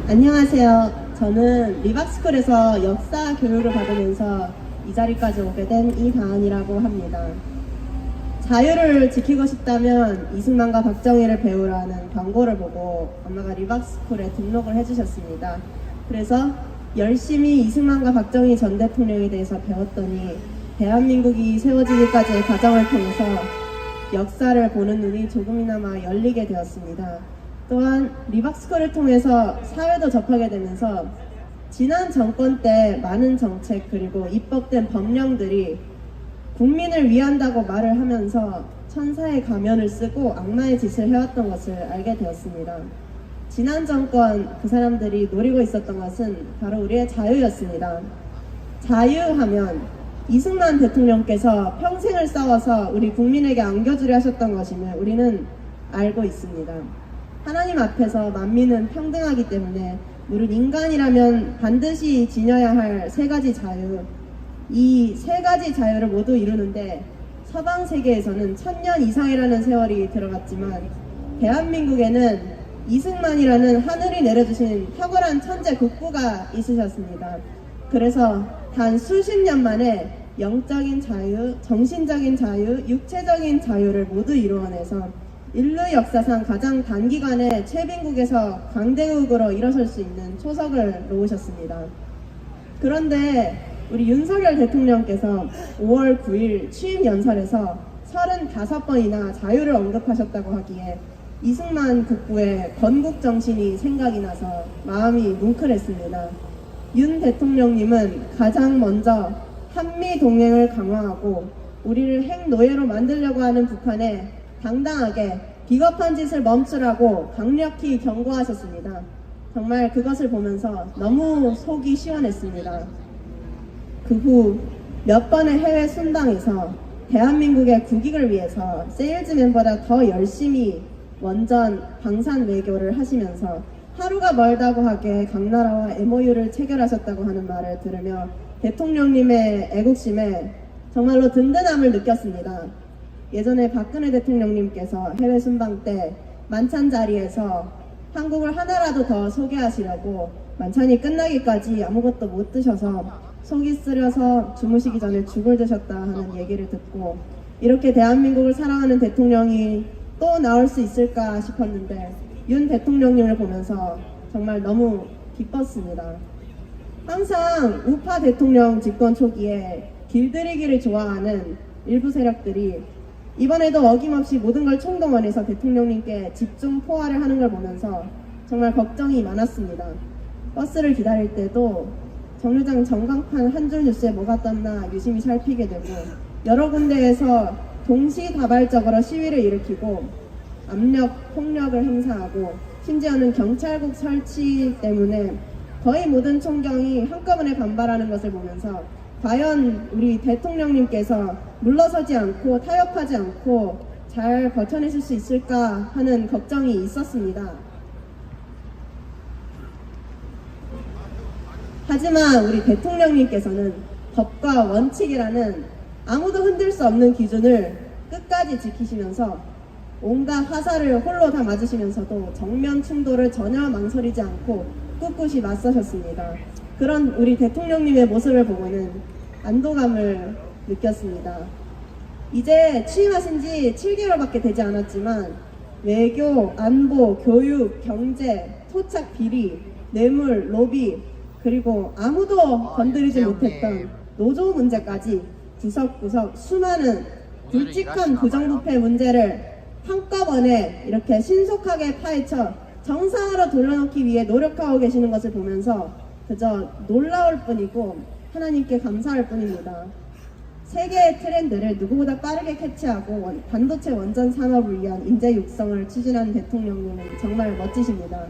안녕하세요. 저는 리박스쿨에서 역사 교육을 받으면서 이 자리까지 오게 된 이다은이라고 합니다. 자유를 지키고 싶다면 이승만과 박정희를 배우라는 광고를 보고 엄마가 리박스쿨에 등록을 해주셨습니다. 그래서 열심히 이승만과 박정희 전 대통령에 대해서 배웠더니 대한민국이 세워지기까지의 과정을 통해서 역사를 보는 눈이 조금이나마 열리게 되었습니다. 또한 리박스쿨을 통해서 사회도 접하게 되면서 지난 정권 때 많은 정책 그리고 입법된 법령들이 국민을 위한다고 말을 하면서 천사의 가면을 쓰고 악마의 짓을 해왔던 것을 알게 되었습니다. 지난 정권 그 사람들이 노리고 있었던 것은 바로 우리의 자유였습니다. 자유하면 이승만 대통령께서 평생을 싸워서 우리 국민에게 안겨주려 하셨던 것임을 우리는 알고 있습니다. 하나님 앞에서 만민은 평등하기 때문에 우리 인간이라면 반드시 지녀야 할 세 가지 자유, 이 세 가지 자유를 모두 이루는데 서방 세계에서는 1000년 이상이라는 세월이 들어갔지만 대한민국에는 이승만이라는 하늘이 내려주신 탁월한 천재 국부가 있으셨습니다. 그래서 단 수십 년 만에 영적인 자유, 정신적인 자유, 육체적인 자유를 모두 이루어내서 인류 역사상 가장 단기간에 최빈국에서 강대국으로 일어설 수 있는 초석을 놓으셨습니다. 그런데 우리 윤석열 대통령께서 5월 9일 취임 연설에서 35번이나 자유를 언급하셨다고 하기에 이승만 국부의 건국 정신이 생각이 나서 마음이 뭉클했습니다. 윤 대통령님은 가장 먼저 한미 동맹을 강화하고 우리를 핵노예로 만들려고 하는 북한에 당당하게 비겁한 짓을 멈추라고 강력히 경고하셨습니다. 정말 그것을 보면서 너무 속이 시원했습니다. 그 후 몇 번의 해외 순방에서 대한민국의 국익을 위해서 세일즈맨보다 더 열심히 원전 방산 외교를 하시면서 하루가 멀다고 하게 각 나라와 MOU를 체결하셨다고 하는 말을 들으며 대통령님의 애국심에 정말로 든든함을 느꼈습니다. 예전에 박근혜 대통령님께서 해외 순방 때 만찬 자리에서 한국을 하나라도 더 소개하시려고 만찬이 끝나기까지 아무것도 못 드셔서 속이 쓰려서 주무시기 전에 죽을 드셨다 하는 얘기를 듣고 이렇게 대한민국을 사랑하는 대통령이 또 나올 수 있을까 싶었는데 윤 대통령님을 보면서 정말 너무 기뻤습니다. 항상 우파 대통령 집권 초기에 길들이기를 좋아하는 일부 세력들이 이번에도 어김없이 모든 걸 총동원해서 대통령님께 집중 포화를 하는 걸 보면서 정말 걱정이 많았습니다. 버스를 기다릴 때도 정류장 전광판 한 줄 뉴스에 뭐가 떴나 유심히 살피게 되고 여러 군데에서 동시다발적으로 시위를 일으키고 압력, 폭력을 행사하고 심지어는 경찰국 설치 때문에 거의 모든 총경이 한꺼번에 반발하는 것을 보면서 과연 우리 대통령님께서 물러서지 않고 타협하지 않고 잘 버텨내실 수 있을까 하는 걱정이 있었습니다. 하지만 우리 대통령님께서는 법과 원칙이라는 아무도 흔들 수 없는 기준을 끝까지 지키시면서 온갖 화살을 홀로 다 맞으시면서도 정면 충돌을 전혀 망설이지 않고 꿋꿋이 맞서셨습니다. 그런 우리 대통령님의 모습을 보고는 안도감을 느꼈습니다. 이제 취임하신 지 7개월밖에 되지 않았지만 외교, 안보, 교육, 경제, 토착 비리, 뇌물, 로비 그리고 아무도 건드리지 못했던 노조 문제까지 구석구석 수많은 굵직한 부정부패 문제를 한꺼번에 이렇게 신속하게 파헤쳐 정상으로 돌려놓기 위해 노력하고 계시는 것을 보면서 그저 놀라울 뿐이고 하나님께 감사할 뿐입니다. 세계의 트렌드를 누구보다 빠르게 캐치하고 반도체 원전 산업을 위한 인재 육성을 추진하는 대통령님은 정말 멋지십니다.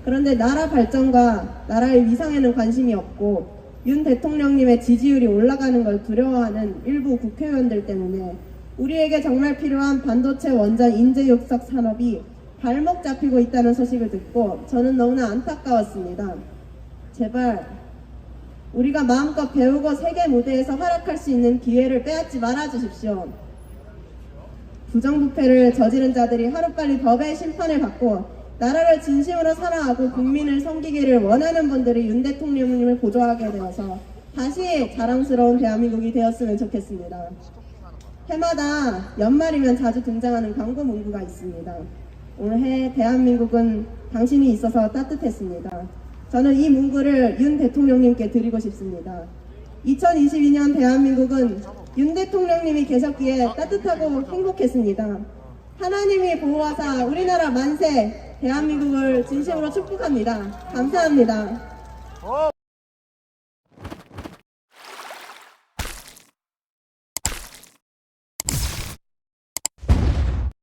그런데 나라 발전과 나라의 위상에는 관심이 없고 윤 대통령님의 지지율이 올라가는 걸 두려워하는 일부 국회의원들 때문에 우리에게 정말 필요한 반도체 원전 인재 육성 산업이 발목 잡히고 있다는 소식을 듣고 저는 너무나 안타까웠습니다. 제발 우리가 마음껏 배우고 세계 무대에서 활약할 수 있는 기회를 빼앗지 말아 주십시오. 부정부패를 저지른 자들이 하루빨리 법의 심판을 받고 나라를 진심으로 사랑하고 국민을 섬기기를 원하는 분들이 윤 대통령님을 보조하게 되어서 다시 자랑스러운 대한민국이 되었으면 좋겠습니다. 해마다 연말이면 자주 등장하는 광고 문구가 있습니다. 올해 대한민국은 당신이 있어서 따뜻했습니다. 저는 이 문구를 윤 대통령님께 드리고 싶습니다. 2022년 대한민국은 윤 대통령님이 계셨기에 따뜻하고 행복했습니다. 하나님이 보호하사 우리나라 만세, 대한민국을 진심으로 축복합니다. 감사합니다.